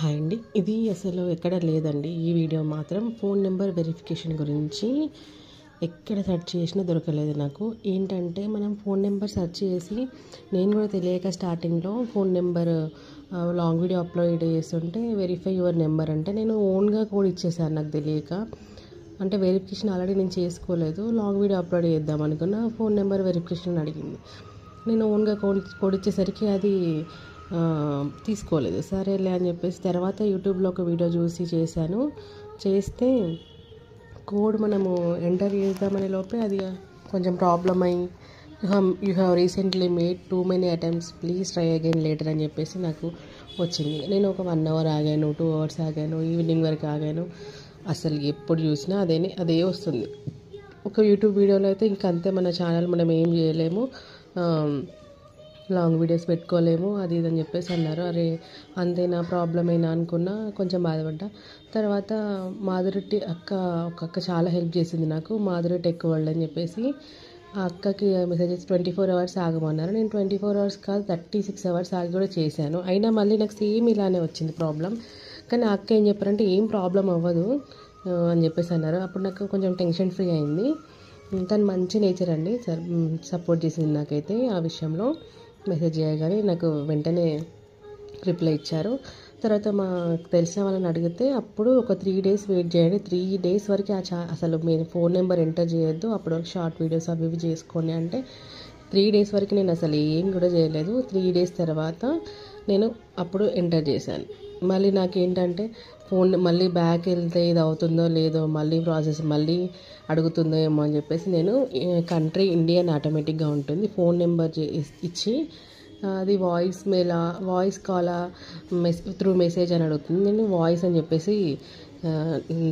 Hi అండి. ఇది అసలు ఎక్కడ లేదండి. ఈ వీడియో మాత్రం ఫోన్ నెంబర్ వెరిఫికేషన్ గురించి ఎక్కడ సెర్చ్ చేసినా దొరకలేదు నాకు. ఏంటంటే మనం ఫోన్ నెంబర్ సెర్చ్ చేసి నేను కూడా తెలియక స్టార్టింగ్లో phone number long video upload చేస్తుంటే వెరిఫై యువర్ నెంబర్ అంటే నేను ఓన్గా కోడ్ ఇచ్చేసాను నాకు తెలియక. అంటే వెరిఫికేషన్ ఆల్రెడీ నేను చేసుకోలేదు, లాంగ్ వీడియో అప్లోడ్ చేద్దాం అనుకున్న ఫోన్ నెంబర్ వెరిఫికేషన్ అడిగింది. నేను ఓన్గా కోడ్ ఇచ్చేసరికి అది తీసుకోలేదు. సరేలే అని చెప్పేసి తర్వాత యూట్యూబ్లో ఒక వీడియో చూసి చేస్తే కోడ్ మనము ఎంటర్ చేద్దామనే లోపే అది కొంచెం ప్రాబ్లమ్ అయ్యి you have recently made too many attempts, please try again later అని చెప్పేసి నాకు వచ్చింది. నేను ఒక 1 అవర్ ఆగాను, 2 అవర్స్ ఆగాను, ఈవినింగ్ వరకు ఆగాను. అసలు ఎప్పుడు చూసినా అదే వస్తుంది. ఒక యూట్యూబ్ వీడియోలో అయితే ఇంకంతే, మన ఛానల్ మనం ఏం చేయలేము, లాంగ్ వీడియోస్ పెట్టుకోలేము అది ఇది అని చెప్పేసి అన్నారు. అరే అంతేనా ప్రాబ్లం అయినా అనుకున్నా, కొంచెం బాధపడ్డా. తర్వాత ఒక అక్క చాలా హెల్ప్ చేసింది నాకు, మాధురి టెక్ వరల్డ్ అని చెప్పేసి. ఆ అక్కకి మెసేజెస్ 24 అవర్స్ ఆగమన్నారు. నేను 24 అవర్స్ కాదు 36 అవర్స్ ఆగి కూడా చేశాను. అయినా మళ్ళీ నాకు సేమ్ ఇలానే వచ్చింది ప్రాబ్లం. కానీ ఆ అక్క ఏం చెప్పారంటే ఏం ప్రాబ్లం అవ్వదు అని చెప్పేసి అన్నారు. అప్పుడు నాకు కొంచెం టెన్షన్ ఫ్రీ అయింది. తను మంచి నేచర్ అండి, సపోర్ట్ చేసింది నాకైతే ఆ విషయంలో. మెసేజ్ చేయగానే నాకు వెంటనే రిప్లై ఇచ్చారు. తర్వాత తెలిసిన వాళ్ళని అడిగితే అప్పుడు ఒక 3 days వెయిట్ చేయండి, 3 days వరకు అసలు మీరు ఫోన్ నెంబర్ ఎంటర్ చేయొద్దు, అప్పుడు షార్ట్ వీడియోస్ అవి ఇవి చేసుకోండి అంటే 3 days వరకు నేను అసలు ఏం కూడా చేయలేదు. 3 days తర్వాత నేను అప్పుడు ఎంటర్ చేశాను. మళ్ళీ నాకేంటంటే ఫోన్ మళ్ళీ బ్యాక్ వెళ్తే ఇది అవుతుందో లేదో, మళ్ళీ ప్రాసెస్ మళ్ళీ అడుగుతుందో ఏమో అని చెప్పేసి నేను కంట్రీ ఇండియన్ ఆటోమేటిక్గా ఉంటుంది, ఫోన్ నెంబర్ ఇచ్చి అది వాయిస్ కాలా త్రూ మెసేజ్ అని అడుగుతుంది. నేను వాయిస్ అని చెప్పేసి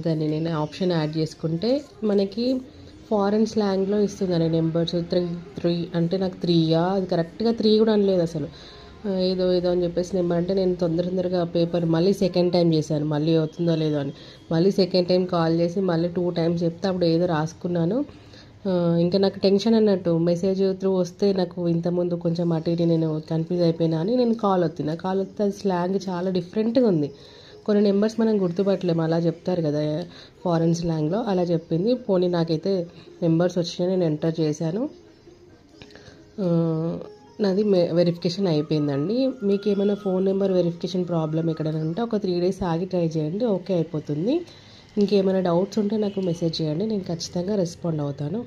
దాన్ని నేను ఆప్షన్ యాడ్ చేసుకుంటే మనకి ఫారెన్ స్లాంగ్లో ఇస్తుంది నెంబర్స్. 3 అంటే నాకు 3 అది కరెక్ట్గా 3 కూడా అనలేదు అసలు, ఏదో అని చెప్పేసి నెంబర్ అంటే నేను తొందరగా పేపర్ మళ్ళీ సెకండ్ టైం చేశాను, మళ్ళీ అవుతుందో లేదో అని. మళ్ళీ సెకండ్ టైం కాల్ చేసి మళ్ళీ 2 times చెప్తే అప్పుడు ఏదో రాసుకున్నాను. ఇంకా నాకు టెన్షన్ అన్నట్టు, మెసేజ్ త్రూ వస్తే నాకు ఇంతకుముందు కొంచెం అటు ఇటు నేను కన్ఫ్యూజ్ అయిపోయినా అని నేను కాల్ వస్తే అది స్లాంగ్ చాలా డిఫరెంట్గా ఉంది. కొన్ని నెంబర్స్ మనం గుర్తుపట్టలేము, అలా చెప్తారు కదా ఫారెన్ స్లాంగ్లో, అలా చెప్పింది. పోనీ నాకైతే నెంబర్స్ వచ్చినాయి, నేను ఎంటర్ చేశాను. నాది వెరిఫికేషన్ అయిపోయిందండి. మీకు ఏమైనా ఫోన్ నెంబర్ వెరిఫికేషన్ ప్రాబ్లం ఎక్కడైనా ఉంటే ఒక 3 days ఆగి ట్రై చేయండి, ఓకే అయిపోతుంది. ఇంకేమైనా డౌట్స్ ఉంటే నాకు మెసేజ్ చేయండి, నేను ఖచ్చితంగా రెస్పాండ్ అవుతాను.